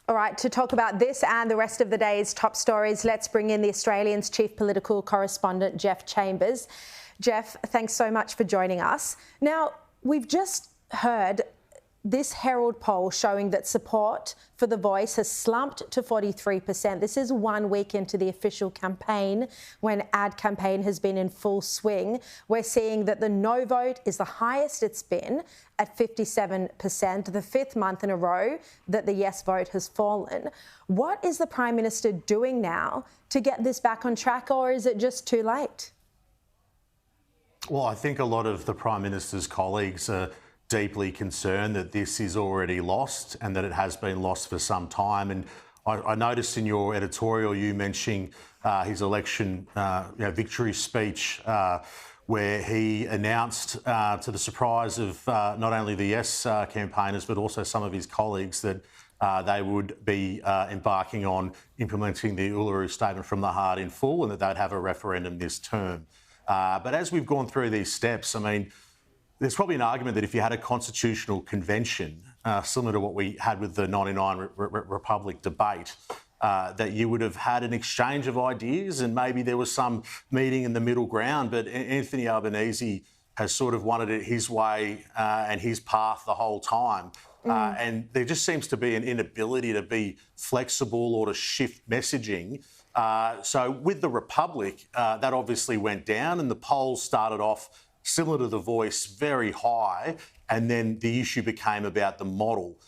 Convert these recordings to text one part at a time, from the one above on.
All right, to talk about this and the rest of the day's top stories, let's bring in the Australian's chief political correspondent, Geoff Chambers. Geoff, thanks so much for joining us. Now, we've just heard this Herald poll showing that support for The Voice has slumped to 43%. This is 1 week into the official campaign, when ad campaign has been in full swing. We're seeing that the no vote is the highest it's been at 57%, the 5th month in a row that the yes vote has fallen. What is the Prime Minister doing now to get this back on track, or is it just too late? Well, I think a lot of the Prime Minister's colleagues are deeply concerned that this is already lost and that it has been lost for some time. And I noticed in your editorial you mentioning his election victory speech where he announced, to the surprise of not only the Yes campaigners but also some of his colleagues, that they would be embarking on implementing the Uluru Statement from the Heart in full, and that they'd have a referendum this term. But as we've gone through these steps, I mean, there's probably an argument that if you had a constitutional convention, similar to what we had with the 99 Republic debate, that you would have had an exchange of ideas and maybe there was some meeting in the middle ground. But Anthony Albanese has sort of wanted it his way and his path the whole time. And there just seems to be an inability to be flexible or to shift messaging. So with the Republic, that obviously went down, and the polls started off similar to The Voice, very high, and then the issue became about the model.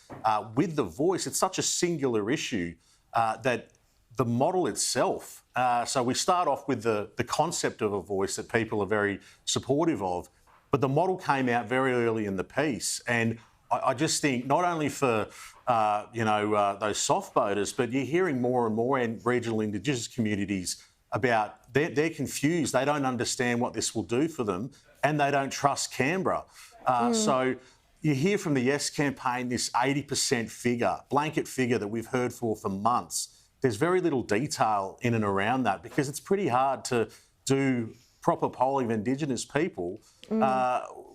With The Voice, it's such a singular issue that the model itself, so we start off with the concept of a voice that people are very supportive of, but the model came out very early in the piece. And I just think not only for those soft voters, but you're hearing more and more in regional Indigenous communities about they're confused, they don't understand what this will do for them, and they don't trust Canberra. So you hear from the Yes campaign this 80% figure, blanket figure that we've heard for months. There's very little detail in and around that, because it's pretty hard to do proper polling of Indigenous people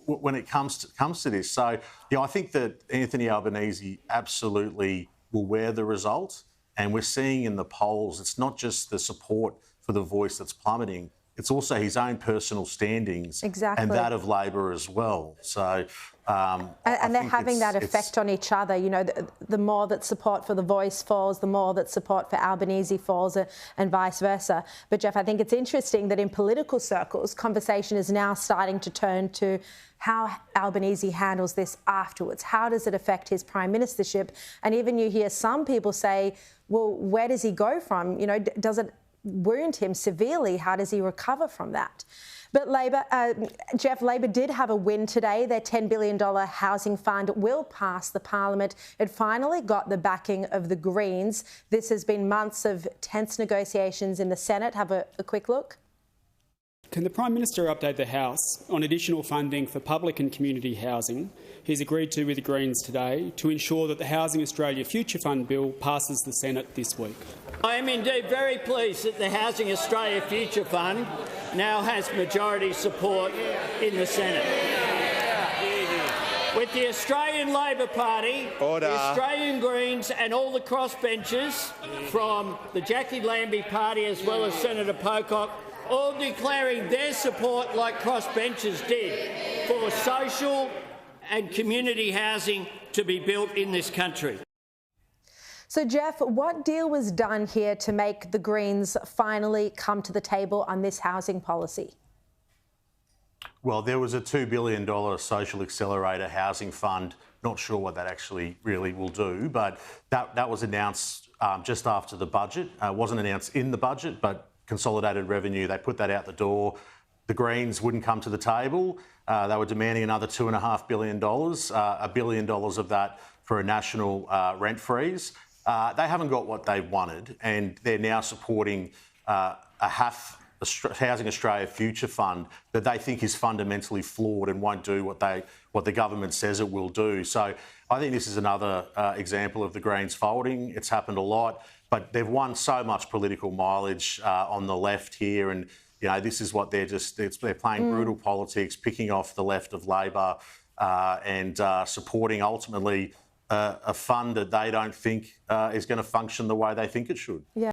when it comes to this. So, I think that Anthony Albanese absolutely will wear the result, and we're seeing in the polls, it's not just the support for The Voice that's plummeting, it's also his own personal standings and that of Labor as well. So, and they're having that effect on each other. You know, the more that support for The Voice falls, the more that support for Albanese falls, and vice versa. But Geoff, I think it's interesting that in political circles, conversation is now starting to turn to how Albanese handles this afterwards. How does it affect his prime ministership? And even you hear some people say, well, where does he go from? You know, does it wound him severely? How does he recover from that? But Labor, Geoff, Labor did have a win today. Their $10 billion housing fund will pass the Parliament. It finally got the backing of the Greens. This has been months of tense negotiations in the Senate. Have a quick look. Can the Prime Minister update the House on additional funding for public and community housing he's agreed to with the Greens today to ensure that the Housing Australia Future Fund bill passes the Senate this week? I am indeed very pleased that the Housing Australia Future Fund now has majority support in the Senate. With the Australian Labor Party, the Australian Greens and all the crossbenchers from the Jackie Lambie Party as well as Senator Pocock all declaring their support, like crossbenchers did, for social and community housing to be built in this country. So, Geoff, what deal was done here to make the Greens finally come to the table on this housing policy? Well, there was a $2 billion social accelerator housing fund. Not sure what that actually really will do, but that was announced just after the budget. Wasn't announced in the budget, but consolidated revenue, they put that out the door. The Greens wouldn't come to the table. They were demanding another $2.5 billion, $1 billion of that for a national rent freeze. They haven't got what they wanted, and they're now supporting a half Housing Australia Future Fund that they think is fundamentally flawed and won't do what the government says it will do. So I think this is another example of the Greens folding. It's happened a lot, but they've won so much political mileage on the left here, and this is what they're playing brutal politics, picking off the left of Labor and supporting ultimately a fund that they don't think is going to function the way they think it should. Yeah.